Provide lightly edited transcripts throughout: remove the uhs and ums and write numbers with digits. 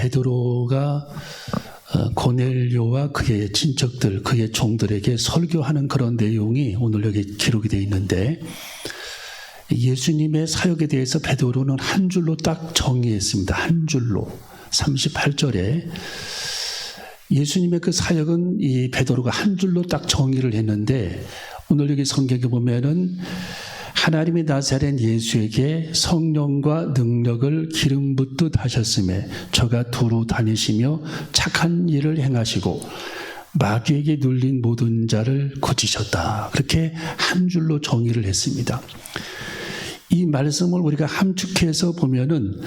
베드로가 고넬료와 그의 친척들, 그의 종들에게 설교하는 그런 내용이 오늘 여기 기록이 되어 있는데, 예수님의 사역에 대해서 베드로는 한 줄로 딱 정의했습니다. 한 줄로. 38절에 예수님의 그 사역은 이 베드로가 한 줄로 딱 정의를 했는데, 오늘 여기 성경에 보면은 하나님이 나사렛 예수에게 성령과 능력을 기름 붓듯 하셨음에 저가 두루 다니시며 착한 일을 행하시고 마귀에게 눌린 모든 자를 고치셨다. 그렇게 한 줄로 정의를 했습니다. 이 말씀을 우리가 함축해서 보면은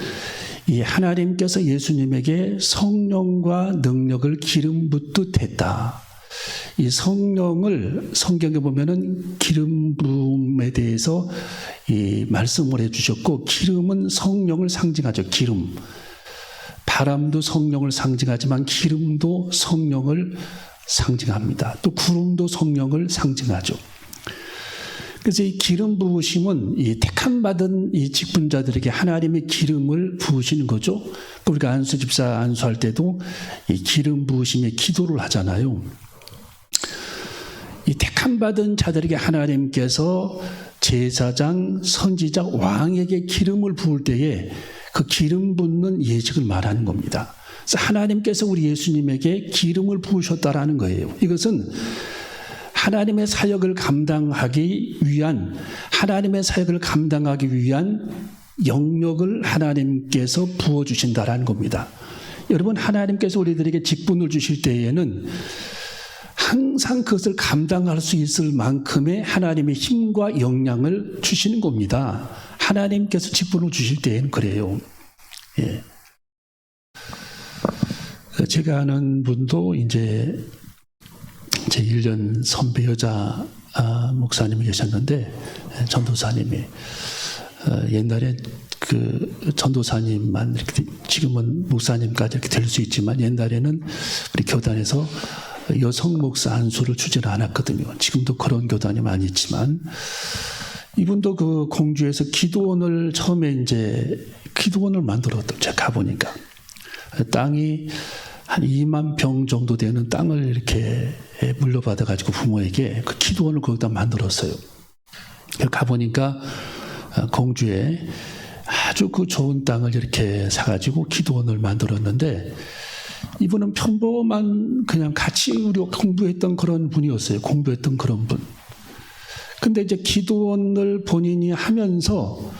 이 하나님께서 예수님에게 성령과 능력을 기름 붓듯 했다. 이 성령을 성경에 보면은 기름 부음에 대해서 이 말씀을 해주셨고, 기름은 성령을 상징하죠. 기름. 바람도 성령을 상징하지만 기름도 성령을 상징합니다. 또 구름도 성령을 상징하죠. 그래서 이 기름 부으심은 이 택함 받은 이 직분자들에게 하나님의 기름을 부으시는 거죠. 우리가 안수 집사 안수할 때도 이 기름 부으심의 기도를 하잖아요. 이 택함 받은 자들에게 하나님께서 제사장, 선지자, 왕에게 기름을 부을 때에 그 기름 붓는 예식을 말하는 겁니다. 그래서 하나님께서 우리 예수님에게 기름을 부으셨다라는 거예요. 이것은 하나님의 사역을 감당하기 위한 영역을 하나님께서 부어주신다라는 겁니다. 여러분, 하나님께서 우리들에게 직분을 주실 때에는 항상 그것을 감당할 수 있을 만큼의 하나님의 힘과 역량을 주시는 겁니다. 하나님께서 직분을 주실 때에는 그래요. 예. 제가 아는 분도 이제 제 1년 선배 여자 목사님이 계셨는데, 전도사님이 옛날에 그 전도사님만 이렇게, 지금은 목사님까지 이렇게 될 수 있지만 옛날에는 우리 교단에서 여성 목사 안수를 주지는 않았거든요. 지금도 그런 교단이 많이 있지만, 이분도 그 공주에서 기도원을 처음에 이제 기도원을 만들었던, 제가 가보니까 땅이 한 2만 평 정도 되는 땅을 이렇게 물려받아가지고 부모에게 그 기도원을 거기다 만들었어요. 가보니까 공주에 아주 그 좋은 땅을 이렇게 사가지고 기도원을 만들었는데, 이분은 평범한 그냥 같이 우리가 공부했던 그런 분이었어요. 공부했던 그런 분. 근데 이제 기도원을 본인이 하면서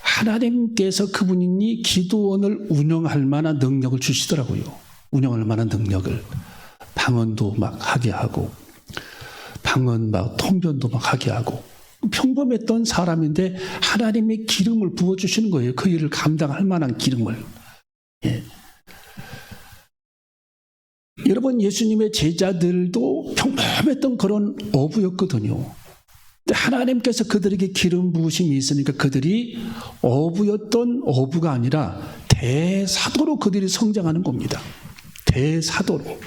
하나님께서 그분이 기도원을 운영할 만한 능력을 주시더라고요. 운영할 만한 능력을. 방언도 막 하게 하고, 방언 막 통변도 막 하게 하고. 평범했던 사람인데 하나님의 기름을 부어주시는 거예요. 그 일을 감당할 만한 기름을. 예. 여러분, 예수님의 제자들도 평범했던 그런 어부였거든요. 근데 하나님께서 그들에게 기름 부으심이 있으니까 그들이 어부였던 어부가 아니라 대사도로 그들이 성장하는 겁니다. 대사도로.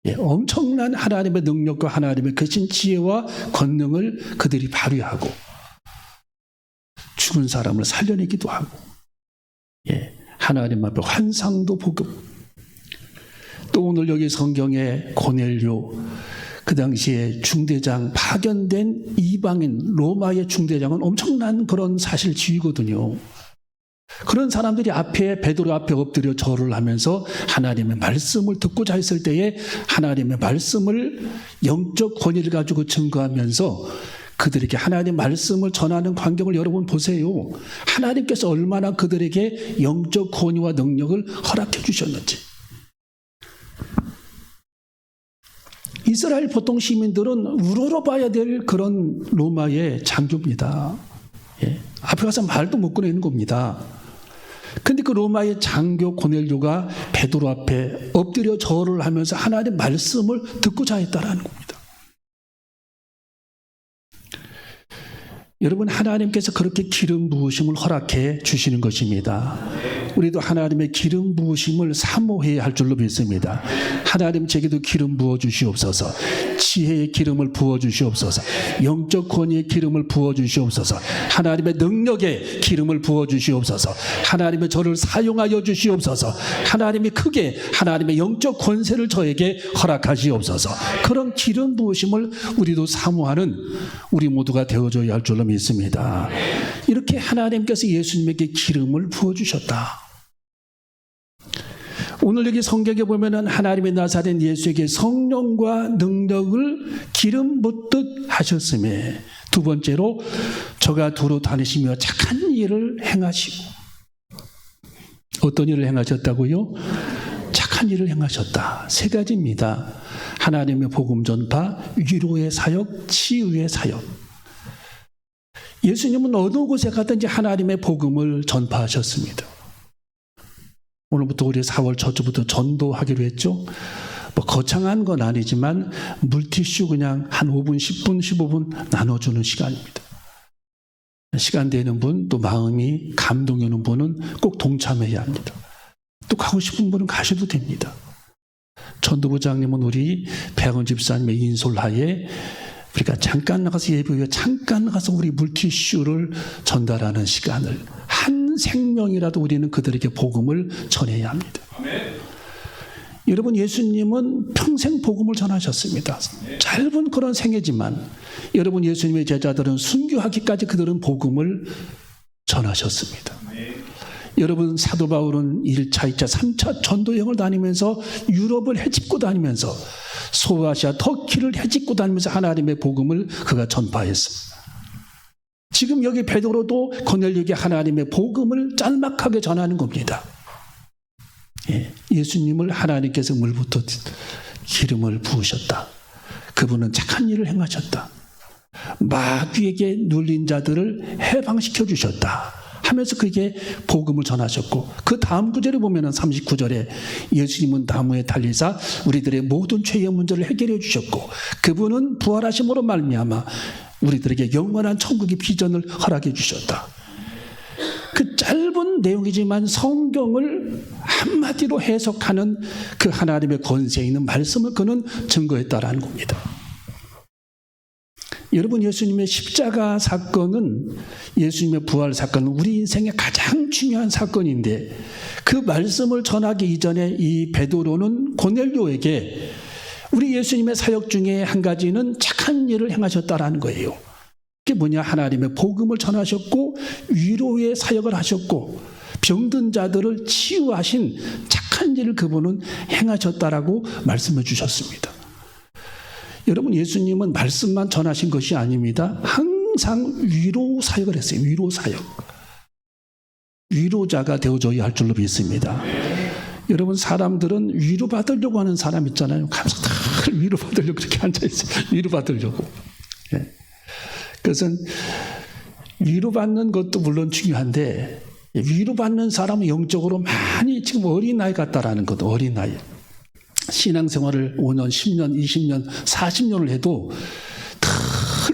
예, 엄청난 하나님의 능력과 하나님의 크신 지혜와 권능을 그들이 발휘하고 죽은 사람을 살려내기도 하고, 예, 하나님 앞에 환상도 보고, 또 오늘 여기 성경에 고넬료, 그 당시에 중대장, 파견된 이방인 로마의 중대장은 엄청난 그런 사실 지휘거든요. 그런 사람들이 베드로 앞에 엎드려 절을 하면서 하나님의 말씀을 듣고자 했을 때에 하나님의 말씀을 영적 권위를 가지고 증거하면서 그들에게 하나님의 말씀을 전하는 광경을 여러분 보세요. 하나님께서 얼마나 그들에게 영적 권위와 능력을 허락해 주셨는지. 이스라엘 보통 시민들은 우러러봐야 될 그런 로마의 장교입니다. 예. 앞에 가서 말도 못 꺼내는 겁니다. 근데 그 로마의 장교 고넬료가 베드로 앞에 엎드려 절을 하면서 하나님의 말씀을 듣고자 했다라는 겁니다. 여러분, 하나님께서 그렇게 기름 부으심을 허락해 주시는 것입니다. 우리도 하나님의 기름 부으심을 사모해야 할 줄로 믿습니다. 하나님 제게도 기름 부어 주시옵소서. 지혜의 기름을 부어 주시옵소서. 영적 권위의 기름을 부어 주시옵소서. 하나님의 능력의 기름을 부어 주시옵소서. 하나님의 저를 사용하여 주시옵소서. 하나님이 크게 하나님의 영적 권세를 저에게 허락하시옵소서. 그런 기름 부으심을 우리도 사모하는 우리 모두가 되어줘야 할 줄로 믿습니다. 이렇게 하나님께서 예수님에게 기름을 부어주셨다. 오늘 여기 성경에 보면은 하나님의 나사렛 예수에게 성령과 능력을 기름 붓듯 하셨음에, 두 번째로 저가 두루 다니시며 착한 일을 행하시고. 어떤 일을 행하셨다고요? 착한 일을 행하셨다. 세 가지입니다. 하나님의 복음 전파, 위로의 사역, 치유의 사역. 예수님은 어느 곳에 가든지 하나님의 복음을 전파하셨습니다. 오늘부터 우리 4월 첫 주부터 전도하기로 했죠. 뭐 거창한 건 아니지만 물티슈 그냥 한 5분, 10분, 15분 나눠주는 시간입니다. 시간 되는 분, 또 마음이 감동이 오는 분은 꼭 동참해야 합니다. 또 가고 싶은 분은 가셔도 됩니다. 전도부장님은 우리 백원 집사님의 인솔하에 우리가 잠깐 나가서 예배 후에 잠깐 나가서 우리 물티슈를 전달하는 시간을, 한 생명이라도 우리는 그들에게 복음을 전해야 합니다. 아멘. 여러분, 예수님은 평생 복음을 전하셨습니다. 짧은 그런 생애지만 여러분, 예수님의 제자들은 순교하기까지 그들은 복음을 전하셨습니다. 여러분, 사도 바울은 1차, 2차, 3차 전도여행을 다니면서 유럽을 헤집고 다니면서 소아시아, 터키를 헤집고 다니면서 하나님의 복음을 그가 전파했습니다. 지금 여기 베드로도 고넬료에게 하나님의 복음을 짤막하게 전하는 겁니다. 예수님을 하나님께서 물부터 기름을 부으셨다. 그분은 착한 일을 행하셨다. 마귀에게 눌린 자들을 해방시켜 주셨다 하면서 그에게 복음을 전하셨고, 그 다음 구절에 보면은 39절에 예수님은 나무에 달리사 우리들의 모든 죄의 문제를 해결해 주셨고, 그분은 부활하심으로 말미암아 우리들에게 영원한 천국의 비전을 허락해 주셨다. 그 짧은 내용이지만 성경을 한마디로 해석하는 그 하나님의 권세 있는 말씀을 그는 증거했다라는 겁니다. 여러분, 예수님의 십자가 사건은, 예수님의 부활 사건은 우리 인생의 가장 중요한 사건인데, 그 말씀을 전하기 이전에 이 베드로는 고넬료에게 우리 예수님의 사역 중에 한 가지는 착한 일을 행하셨다라는 거예요. 그게 뭐냐? 하나님의 복음을 전하셨고 위로의 사역을 하셨고 병든 자들을 치유하신 착한 일을 그분은 행하셨다라고 말씀해 주셨습니다. 여러분, 예수님은 말씀만 전하신 것이 아닙니다. 항상 위로 사역을 했어요. 위로 사역. 위로자가 되어줘야 할 줄로 믿습니다. 여러분, 사람들은 위로받으려고 하는 사람 있잖아요. 가서 다 위로받으려고 그렇게 앉아있어요. 위로받으려고. 그것은 위로받는 것도 물론 중요한데, 위로받는 사람은 영적으로 많이 지금 어린아이 같다라는 것. 어린아이. 신앙생활을 5년, 10년, 20년, 40년을 해도 다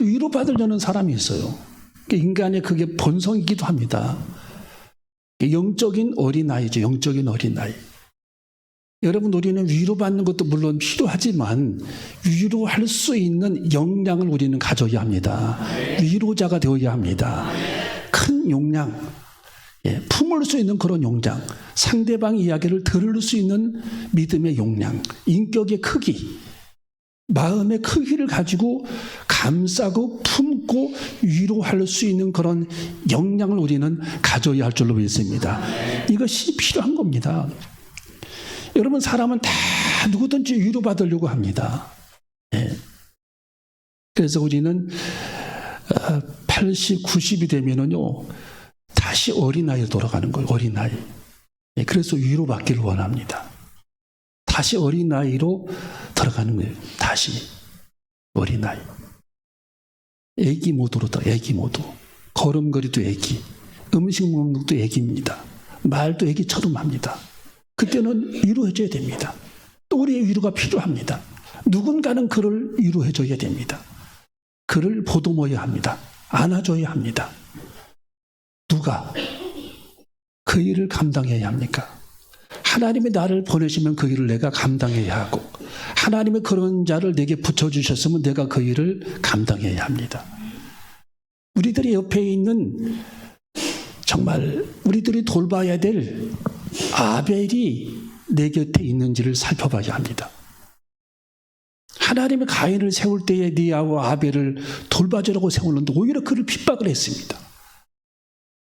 위로받으려는 사람이 있어요. 인간의 그게 본성이기도 합니다. 영적인 어린아이죠. 영적인 어린아이. 여러분, 우리는 위로받는 것도 물론 필요하지만 위로할 수 있는 역량을 우리는 가져야 합니다. 위로자가 되어야 합니다. 큰 역량, 품을 수 있는 그런 역량, 상대방 이야기를 들을 수 있는 믿음의 역량, 인격의 크기, 마음의 크기를 가지고 감싸고 품고 위로할 수 있는 그런 역량을 우리는 가져야 할 줄로 믿습니다. 이것이 필요한 겁니다. 여러분, 사람은 다 누구든지 위로받으려고 합니다. 그래서 우리는 80, 90이 되면은요, 다시 어린아이로 돌아가는 거예요. 어린아이. 그래서 위로받기를 원합니다. 다시 어린아이로 돌아가는 거예요. 다시 어린아이. 애기 모드로 애기 모드. 걸음걸이도 애기, 음식 먹는 것도 애기입니다. 말도 애기처럼 합니다. 그때는 위로해줘야 됩니다. 또 우리의 위로가 필요합니다. 누군가는 그를 위로해줘야 됩니다. 그를 보듬어야 합니다. 안아줘야 합니다. 누가? 그 일을 감당해야 합니까? 하나님이 나를 보내시면 그 일을 내가 감당해야 하고, 하나님이 그런 자를 내게 붙여주셨으면 내가 그 일을 감당해야 합니다. 우리들이 옆에 있는, 정말 우리들이 돌봐야 될 아벨이 내 곁에 있는지를 살펴봐야 합니다. 하나님이 가인을 세울 때에 네 아우 아벨을 돌봐주라고 세우는데 오히려 그를 핍박을 했습니다.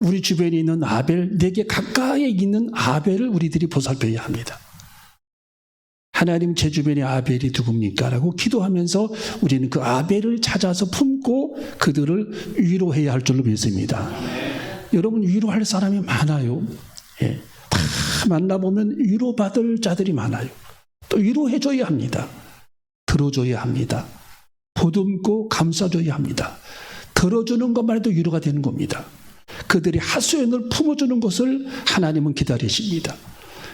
우리 주변에 있는 아벨, 내게 가까이에 있는 아벨을 우리들이 보살펴야 합니다. 하나님, 제 주변에 아벨이 누굽니까? 라고 기도하면서 우리는 그 아벨을 찾아서 품고 그들을 위로해야 할 줄로 믿습니다. 여러분, 위로할 사람이 많아요. 예. 다 만나보면 위로받을 자들이 많아요. 또 위로해줘야 합니다. 들어줘야 합니다. 보듬고 감싸줘야 합니다. 들어주는 것만 해도 위로가 되는 겁니다. 그들이 하소연을 품어주는 것을 하나님은 기다리십니다.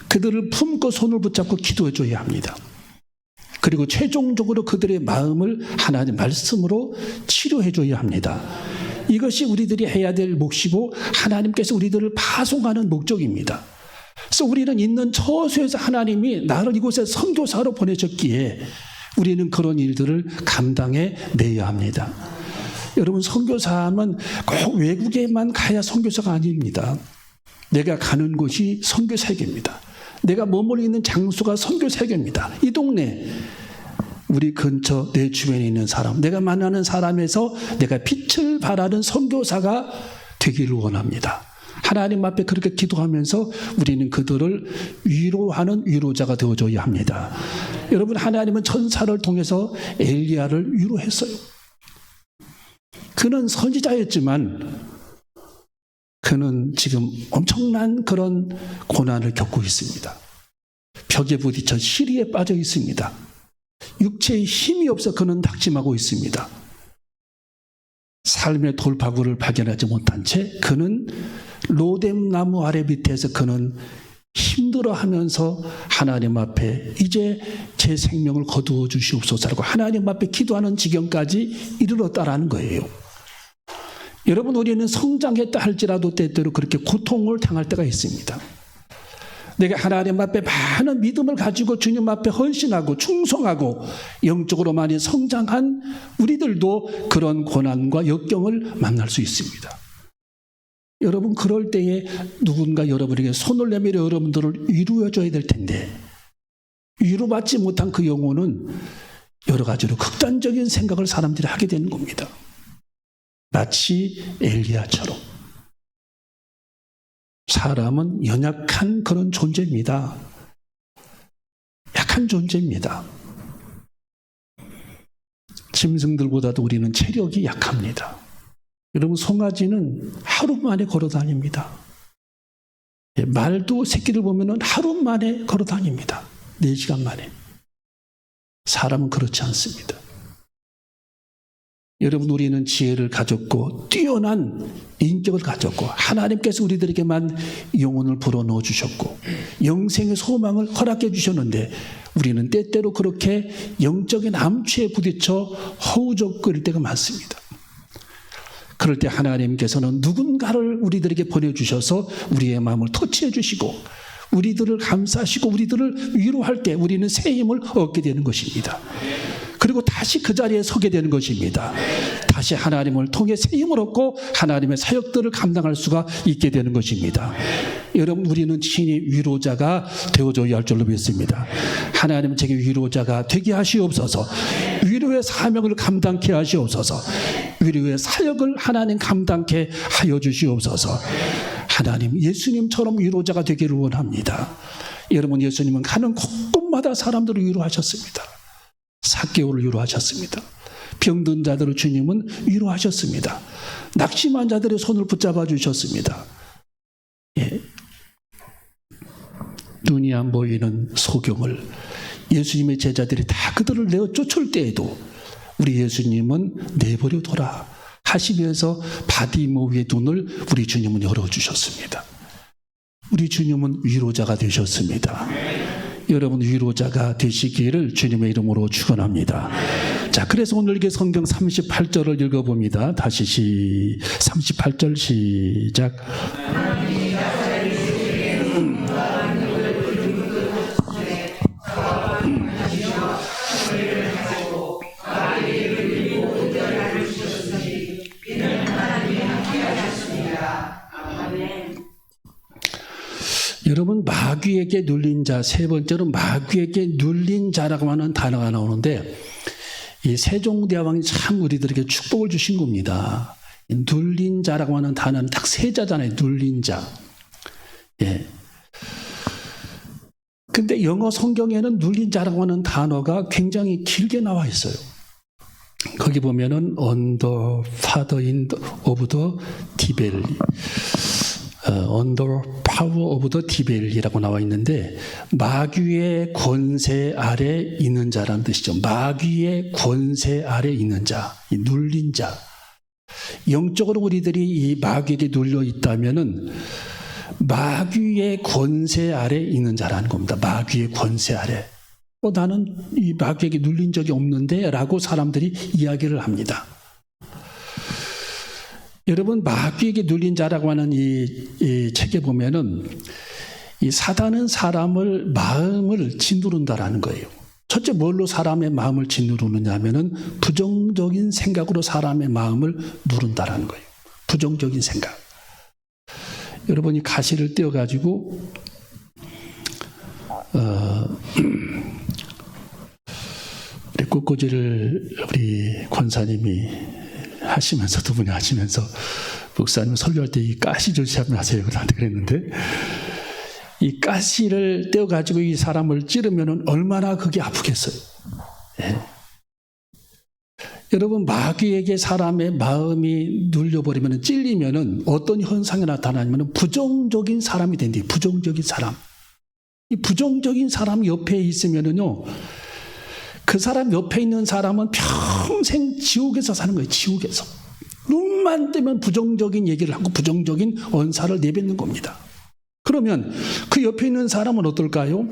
그들을 품고 손을 붙잡고 기도해줘야 합니다. 그리고 최종적으로 그들의 마음을 하나님 말씀으로 치료해줘야 합니다. 이것이 우리들이 해야 될 몫이고 하나님께서 우리들을 파송하는 목적입니다. 그래서 우리는 있는 처소에서 하나님이 나를 이곳에 선교사로 보내셨기에 우리는 그런 일들을 감당해 내야 합니다. 여러분, 선교사하면 꼭 외국에만 가야 선교사가 아닙니다. 내가 가는 곳이 선교 세계입니다. 내가 머물러 있는 장소가 선교 세계입니다. 이 동네, 우리 근처 내 주변에 있는 사람, 내가 만나는 사람에서 내가 빛을 발하는 선교사가 되기를 원합니다. 하나님 앞에 그렇게 기도하면서 우리는 그들을 위로하는 위로자가 되어줘야 합니다. 여러분, 하나님은 천사를 통해서 엘리야를 위로했어요. 그는 선지자였지만 그는 지금 엄청난 그런 고난을 겪고 있습니다. 벽에 부딪혀 시리에 빠져 있습니다. 육체에 힘이 없어 그는 낙심하고 있습니다. 삶의 돌파구를 발견하지 못한 채 그는 로뎀 나무 아래 밑에서 그는 힘들어하면서 하나님 앞에 이제 제 생명을 거두어 주시옵소서라고 하나님 앞에 기도하는 지경까지 이르렀다라는 거예요. 여러분, 우리는 성장했다 할지라도 때때로 그렇게 고통을 당할 때가 있습니다. 내가 하나님 앞에 많은 믿음을 가지고 주님 앞에 헌신하고 충성하고 영적으로 많이 성장한 우리들도 그런 고난과 역경을 만날 수 있습니다. 여러분, 그럴 때에 누군가 여러분에게 손을 내밀어 여러분들을 위로해줘야 될 텐데 위로받지 못한 그 영혼은 여러 가지로 극단적인 생각을 사람들이 하게 되는 겁니다. 마치 엘리야처럼. 사람은 연약한 그런 존재입니다. 약한 존재입니다. 짐승들보다도 우리는 체력이 약합니다. 여러분, 송아지는 하루 만에 걸어 다닙니다. 말도 새끼를 보면 하루 만에 걸어 다닙니다. 4시간 만에. 사람은 그렇지 않습니다. 여러분, 우리는 지혜를 가졌고 뛰어난 인격을 가졌고 하나님께서 우리들에게만 영혼을 불어넣어 주셨고 영생의 소망을 허락해 주셨는데 우리는 때때로 그렇게 영적인 암초에 부딪혀 허우적거릴 때가 많습니다. 그럴 때 하나님께서는 누군가를 우리들에게 보내주셔서 우리의 마음을 터치해 주시고 우리들을 감싸시고 우리들을 위로할 때 우리는 새 힘을 얻게 되는 것입니다. 그리고 다시 그 자리에 서게 되는 것입니다. 다시 하나님을 통해 새 힘을 얻고 하나님의 사역들을 감당할 수가 있게 되는 것입니다. 여러분, 우리는 친히 위로자가 되어줘야 할 줄로 믿습니다. 하나님, 제게 위로자가 되게 하시옵소서. 위로의 사명을 감당케 하시옵소서. 위로의 사역을 하나님 감당케 하여 주시옵소서. 하나님, 예수님처럼 위로자가 되기를 원합니다. 여러분, 예수님은 가는 곳곳마다 사람들을 위로하셨습니다. 삭개오를 위로하셨습니다. 병든 자들을 주님은 위로하셨습니다. 낙심한 자들의 손을 붙잡아 주셨습니다. 예. 눈이 안 보이는 소경을 예수님의 제자들이 다 그들을 내어 쫓을 때에도 우리 예수님은 내버려둬라 하시면서 바디모의 눈을 우리 주님은 열어주셨습니다. 우리 주님은 위로자가 되셨습니다. 여러분, 위로자가 되시기를 주님의 이름으로 축원합니다. 자, 그래서 오늘 이게 성경 38절을 읽어봅니다. 다시 38절 시작. 여러분, 마귀에게 눌린 자, 세 번째로 마귀에게 눌린 자라고 하는 단어가 나오는데, 이 세종대왕이 참 우리들에게 축복을 주신 겁니다. 눌린 자라고 하는 단어는 딱 세 자잖아요. 눌린 자. 예. 근데 영어 성경에는 눌린 자라고 하는 단어가 굉장히 길게 나와 있어요. 거기 보면은 under father of the devil, under power of the devil이라고 나와 있는데, 마귀의 권세 아래 있는 자라는 뜻이죠. 마귀의 권세 아래 있는 자, 이 눌린 자. 영적으로 우리들이 이 마귀에게 눌려 있다면은 마귀의 권세 아래 있는 자라는 겁니다. 마귀의 권세 아래. 나는 이 마귀에게 눌린 적이 없는데 라고 사람들이 이야기를 합니다. 여러분, 마귀에게 눌린 자라고 하는 이 책에 보면은 이 사단은 사람을 마음을 짓누른다라는 거예요. 첫째, 뭘로 사람의 마음을 짓누르느냐 하면은 부정적인 생각으로 사람의 마음을 누른다라는 거예요. 부정적인 생각. 여러분이 가시를 떼어가지고 우리 꽃꽂이를 우리 권사님이 하시면서, 두 분이 하시면서 목사님 설교할 때 이 가시 조심하세요 나한테 그랬는데, 이 가시를 떼어가지고 이 사람을 찌르면 얼마나 그게 아프겠어요. 예. 여러분, 마귀에게 사람의 마음이 눌려버리면, 찔리면 어떤 현상이 나타나냐면 부정적인 사람이 된대요. 부정적인 사람. 이 부정적인 사람 옆에 있으면은요, 그 사람 옆에 있는 사람은 평생 지옥에서 사는 거예요. 지옥에서. 눈만 뜨면 부정적인 얘기를 하고 부정적인 언사를 내뱉는 겁니다. 그러면 그 옆에 있는 사람은 어떨까요?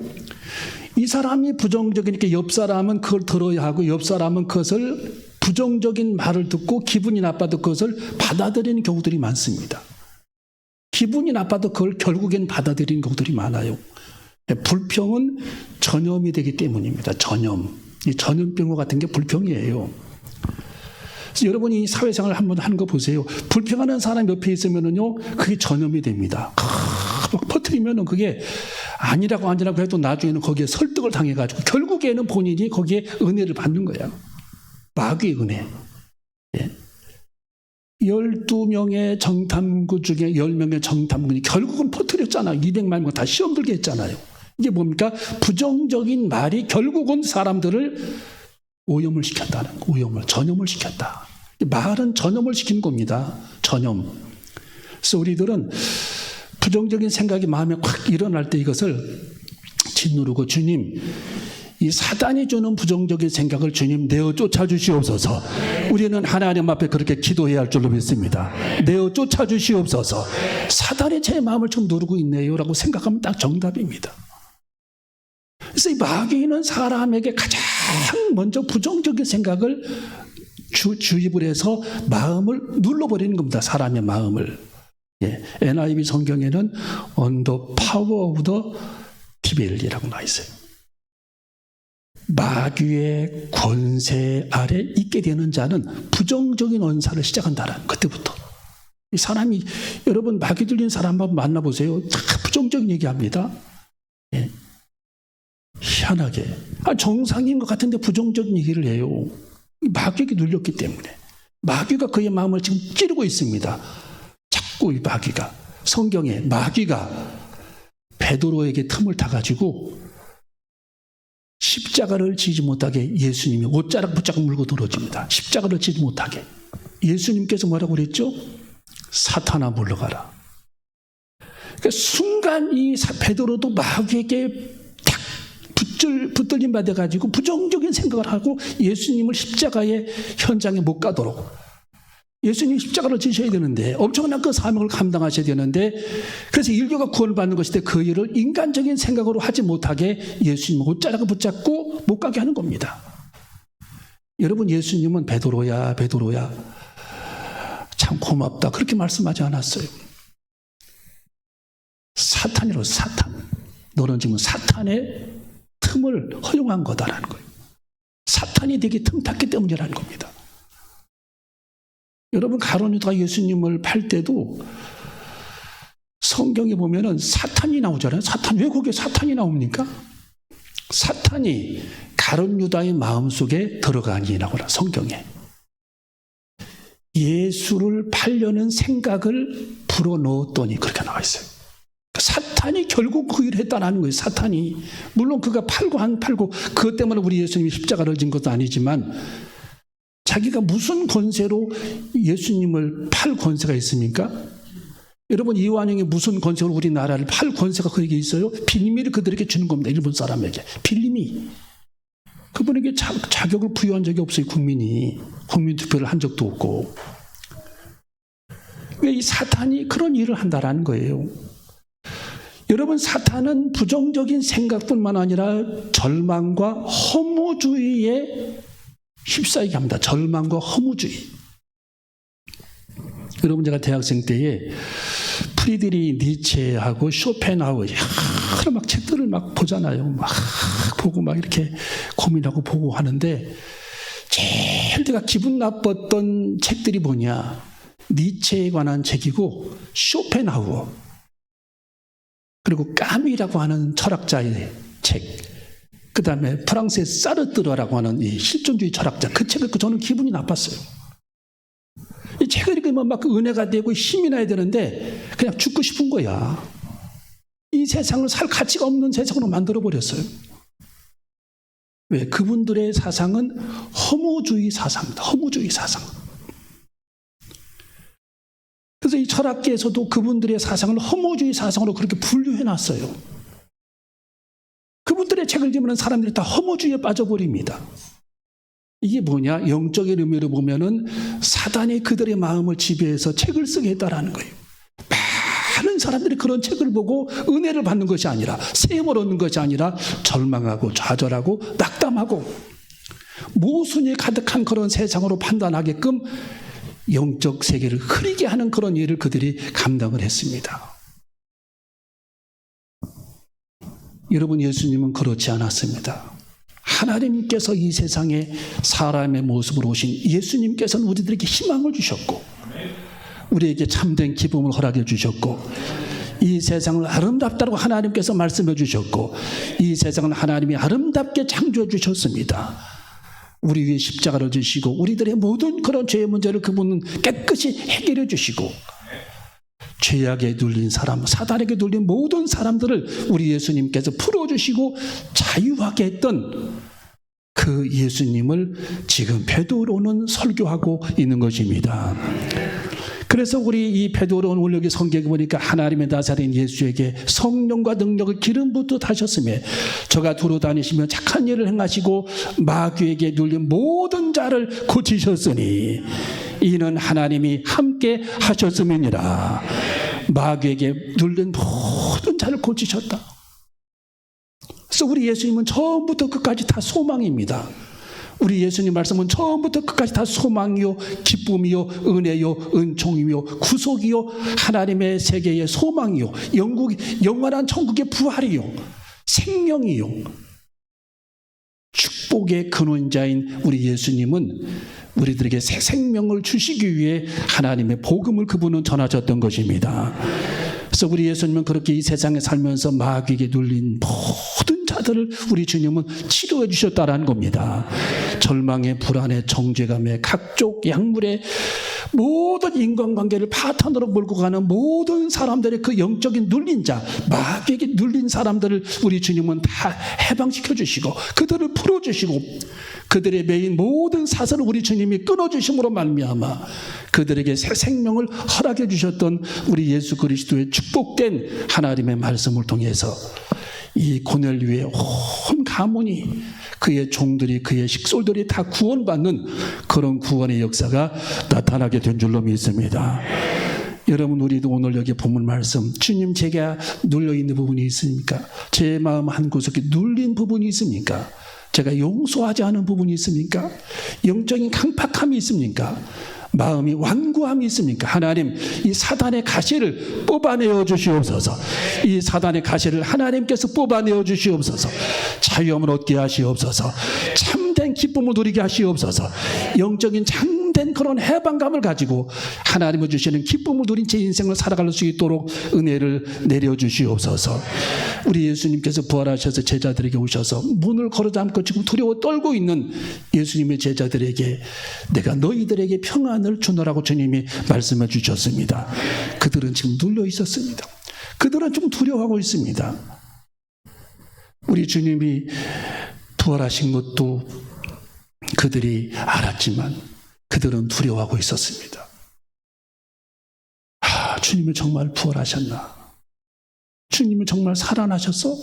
이 사람이 부정적이니까 옆 사람은 그걸 들어야 하고, 옆 사람은 그것을 부정적인 말을 듣고 기분이 나빠도 그것을 받아들이는 경우들이 많습니다. 기분이 나빠도 그걸 결국엔 받아들이는 경우들이 많아요. 불평은 전염이 되기 때문입니다. 전염. 이 전염병과 같은 게 불평이에요. 그래서 여러분이 이 사회생활을 한번 하는 거 보세요. 불평하는 사람 옆에 있으면은요, 그게 전염이 됩니다. 막 퍼뜨리면은 그게 아니라고 해도 나중에는 거기에 설득을 당해가지고 결국에는 본인이 거기에 은혜를 받는 거야. 마귀의 은혜. 예. 12명의 정탐구 중에 10명의 정탐군이 결국은 퍼뜨렸잖아요. 200만 명 다 시험 들게 했잖아요. 이게 뭡니까? 부정적인 말이 결국은 사람들을 오염을 시켰다는, 전염을 시켰다. 말은 전염을 시킨 겁니다. 전염. 그래서 우리들은 부정적인 생각이 마음에 확 일어날 때 이것을 짓누르고, 주님, 이 사단이 주는 부정적인 생각을 주님 내어 쫓아주시옵소서. 우리는 하나님 앞에 그렇게 기도해야 할 줄로 믿습니다. 내어 쫓아주시옵소서. 사단이 제 마음을 좀 누르고 있네요 라고 생각하면 딱 정답입니다. 그래서 이 마귀는 사람에게 가장 먼저 부정적인 생각을 주입을 해서 마음을 눌러버리는 겁니다. 사람의 마음을. 예, NIV 성경에는 On the power of the devil이라고 나와 있어요. 마귀의 권세 아래 있게 되는 자는 부정적인 언사를 시작한다는, 그때부터. 이 사람이, 여러분 마귀 들린 사람 한번 만나보세요. 다 부정적인 얘기합니다. 예. 희한하게. 정상인 것 같은데 부정적인 얘기를 해요. 마귀에게 눌렸기 때문에. 마귀가 그의 마음을 지금 찌르고 있습니다. 자꾸 이 마귀가, 성경에 마귀가 베드로에게 틈을 타가지고 십자가를 지지 못하게 예수님이 옷자락 붙잡고 물고 늘어집니다. 십자가를 지지 못하게. 예수님께서 뭐라고 그랬죠? 사탄아 물러가라. 그러니까 순간 이 베드로도 마귀에게 탁 붙들림 받아가지고 부정적인 생각을 하고 예수님을 십자가의 현장에 못 가도록, 예수님 십자가를 지셔야 되는데, 엄청난 그 사명을 감당하셔야 되는데, 그래서 인류가 구원을 받는 것인데 그 일을 인간적인 생각으로 하지 못하게 예수님을 옷자락을 붙잡고 못 가게 하는 겁니다. 여러분, 예수님은 베드로야 참 고맙다 그렇게 말씀하지 않았어요. 사탄이로, 사탄. 너는 지금 사탄의 틈을 허용한 거다라는 거예요. 사탄이 되게 틈탔기 때문이라는 겁니다. 여러분, 가룟 유다가 예수님을 팔 때도 성경에 보면은 사탄이 나오잖아요. 사탄, 왜 거기에 사탄이 나옵니까? 사탄이 가룟 유다의 마음속에 들어가니 나오라, 성경에. 예수를 팔려는 생각을 불어넣었더니 그렇게 나와 있어요. 사탄이 결국 그 일을 했다는 거예요. 사탄이. 물론 그가 팔고 안 팔고 그것 때문에 우리 예수님이 십자가를 진 것도 아니지만 자기가 무슨 권세로 예수님을 팔 권세가 있습니까? 여러분, 이완용이 무슨 권세로 우리나라를 팔 권세가 그에게 있어요? 빌미를 그들에게 주는 겁니다. 일본 사람에게. 빌미. 그분에게 자격을 부여한 적이 없어요. 국민이. 국민투표를 한 적도 없고. 왜 이 사탄이 그런 일을 한다라는 거예요. 여러분, 사탄은 부정적인 생각뿐만 아니라 절망과 허무주의에 휩싸이게 합니다. 절망과 허무주의. 여러분, 제가 대학생 때에 프리드리 니체하고 쇼펜하우어 막 책들을 막 보잖아요. 막 보고 막 이렇게 고민하고 보고 하는데 제일 제가 기분 나빴던 책들이 뭐냐? 니체에 관한 책이고 쇼펜하우어 그리고 까미라고 하는 철학자의 책, 그 다음에 프랑스의 사르트르라고 하는 이 실존주의 철학자, 그 책을 읽고 저는 기분이 나빴어요. 이 책을 읽으면 막 은혜가 되고 힘이 나야 되는데 그냥 죽고 싶은 거야. 이 세상을 살 가치가 없는 세상으로 만들어버렸어요. 왜? 그분들의 사상은 허무주의 사상입니다. 허무주의 사상. 그래서 이 철학계에서도 그분들의 사상을 허무주의 사상으로 그렇게 분류해놨어요. 그분들의 책을 읽으면 사람들이 다 허무주의에 빠져버립니다. 이게 뭐냐? 영적인 의미로 보면은 사단이 그들의 마음을 지배해서 책을 쓰게 했다라는 거예요. 많은 사람들이 그런 책을 보고 은혜를 받는 것이 아니라, 세움을 얻는 것이 아니라 절망하고 좌절하고 낙담하고 모순이 가득한 그런 세상으로 판단하게끔 영적 세계를 흐리게 하는 그런 일을 그들이 감당을 했습니다. 여러분, 예수님은 그렇지 않았습니다. 하나님께서 이 세상에 사람의 모습으로 오신 예수님께서는 우리들에게 희망을 주셨고 우리에게 참된 기쁨을 허락해 주셨고 이 세상을 아름답다고 하나님께서 말씀해 주셨고 이 세상을 하나님이 아름답게 창조해 주셨습니다. 우리 위에 십자가를 지시고 우리들의 모든 그런 죄의 문제를 그분은 깨끗이 해결해 주시고 죄악에 눌린 사람, 사단에게 눌린 모든 사람들을 우리 예수님께서 풀어주시고 자유하게 했던 그 예수님을 지금 베드로는 설교하고 있는 것입니다. 그래서 우리 이 베드로는 오늘 여기 성경에 보니까 하나님의 나사렛 예수에게 성령과 능력을 기름 붓듯 하셨으며 저가 두루 다니시며 착한 일을 행하시고 마귀에게 눌린 모든 자를 고치셨으니 이는 하나님이 함께 하셨음이니라. 마귀에게 눌린 모든 자를 고치셨다. 그래서 우리 예수님은 처음부터 끝까지 다 소망입니다. 우리 예수님 말씀은 처음부터 끝까지 다 소망이요, 기쁨이요, 은혜요, 은총이요, 구속이요, 하나님의 세계의 소망이요, 영원한 천국의 부활이요, 생명이요, 축복의 근원자인 우리 예수님은 우리들에게 새 생명을 주시기 위해 하나님의 복음을 그분은 전하셨던 것입니다. 그래서 우리 예수님은 그렇게 이 세상에 살면서 마귀에게 눌린 모든 자들을 우리 주님은 치료해 주셨다라는 겁니다. 절망에, 불안에, 정죄감에, 각종 약물에 모든 인간관계를 파탄으로 몰고 가는 모든 사람들의 그 영적인 눌린 자, 마귀에게 눌린 사람들을 우리 주님은 다 해방시켜 주시고 그들을 풀어주시고 그들의 매인 모든 사슬을 우리 주님이 끊어주심으로 말미암아 그들에게 새 생명을 허락해 주셨던 우리 예수 그리스도의 축복된 하나님의 말씀을 통해서 이 고넬료의 온 가문이 그의 종들이 그의 식솔들이 다 구원받는 그런 구원의 역사가 나타나게 된 줄로 믿습니다. 여러분, 우리도 오늘 여기 본문 말씀, 주님 제가 눌려있는 부분이 있습니까? 제 마음 한구석에 눌린 부분이 있습니까? 제가 용서하지 않은 부분이 있습니까? 영적인 강팍함이 있습니까? 마음이 완고함이 있습니까? 하나님, 이 사단의 가시를 뽑아내어 주시옵소서. 이 사단의 가시를 하나님께서 뽑아내어 주시옵소서. 자유함을 얻게 하시옵소서. 참된 기쁨을 누리게 하시옵소서. 영적인 참된 그런 해방감을 가지고 하나님을 주시는 기쁨을 누린 제 인생을 살아갈 수 있도록 은혜를 내려주시옵소서. 우리 예수님께서 부활하셔서 제자들에게 오셔서 문을 걸어잠고 지금 두려워 떨고 있는 예수님의 제자들에게 내가 너희들에게 평안을 주노라고 주님이 말씀해 주셨습니다. 그들은 지금 눌려 있었습니다. 그들은 좀 두려워하고 있습니다. 우리 주님이 부활하신 것도 그들이 알았지만 그들은 두려워하고 있었습니다. 주님이 정말 부활하셨나? 주님이 정말 살아나셨어?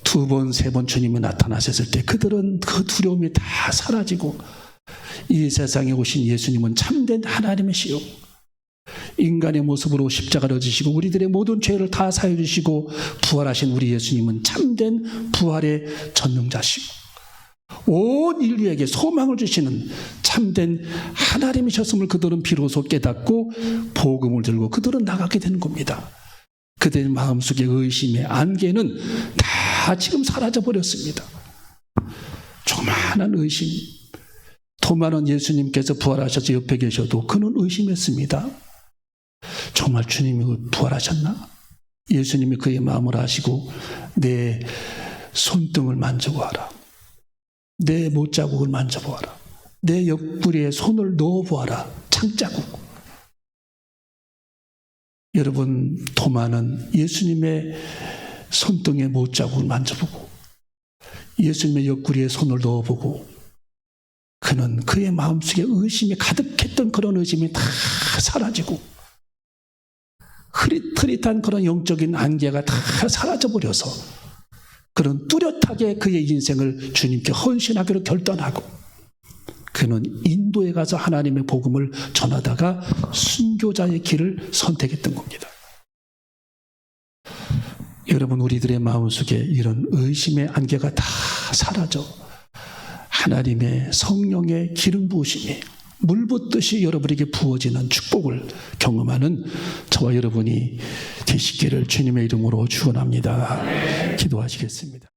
2번, 3번 주님이 나타나셨을 때 그들은 그 두려움이 다 사라지고 이 세상에 오신 예수님은 참된 하나님이시요 인간의 모습으로 십자가를 지시고 우리들의 모든 죄를 다 사해 주시고 부활하신 우리 예수님은 참된 부활의 전능자시고 온 인류에게 소망을 주시는 참된 하나님이셨음을 그들은 비로소 깨닫고 복음을 들고 그들은 나가게 되는 겁니다. 그들의 마음속의 의심의 안개는 다 지금 사라져버렸습니다. 조그마한 의심. 도마는 예수님께서 부활하셔서 옆에 계셔도 그는 의심했습니다. 정말 주님이 부활하셨나? 예수님이 그의 마음을 아시고 내 손등을 만져보아라. 내 못자국을 만져보아라. 내 옆구리에 손을 넣어보아라. 창자국. 여러분, 도마는 예수님의 손등에 못자국을 만져보고 예수님의 옆구리에 손을 넣어보고 그는 그의 마음속에 의심이 가득했던 그런 의심이 다 사라지고 흐릿흐릿한 그런 영적인 안개가 다 사라져버려서 그는 뚜렷하게 그의 인생을 주님께 헌신하기로 결단하고 그는 인도에 가서 하나님의 복음을 전하다가 순교자의 길을 선택했던 겁니다. 여러분, 우리들의 마음속에 이런 의심의 안개가 다 사라져 하나님의 성령의 기름 부으심이 물 붓듯이 여러분에게 부어지는 축복을 경험하는 저와 여러분이 되시기를 주님의 이름으로 축원합니다. 기도하시겠습니다.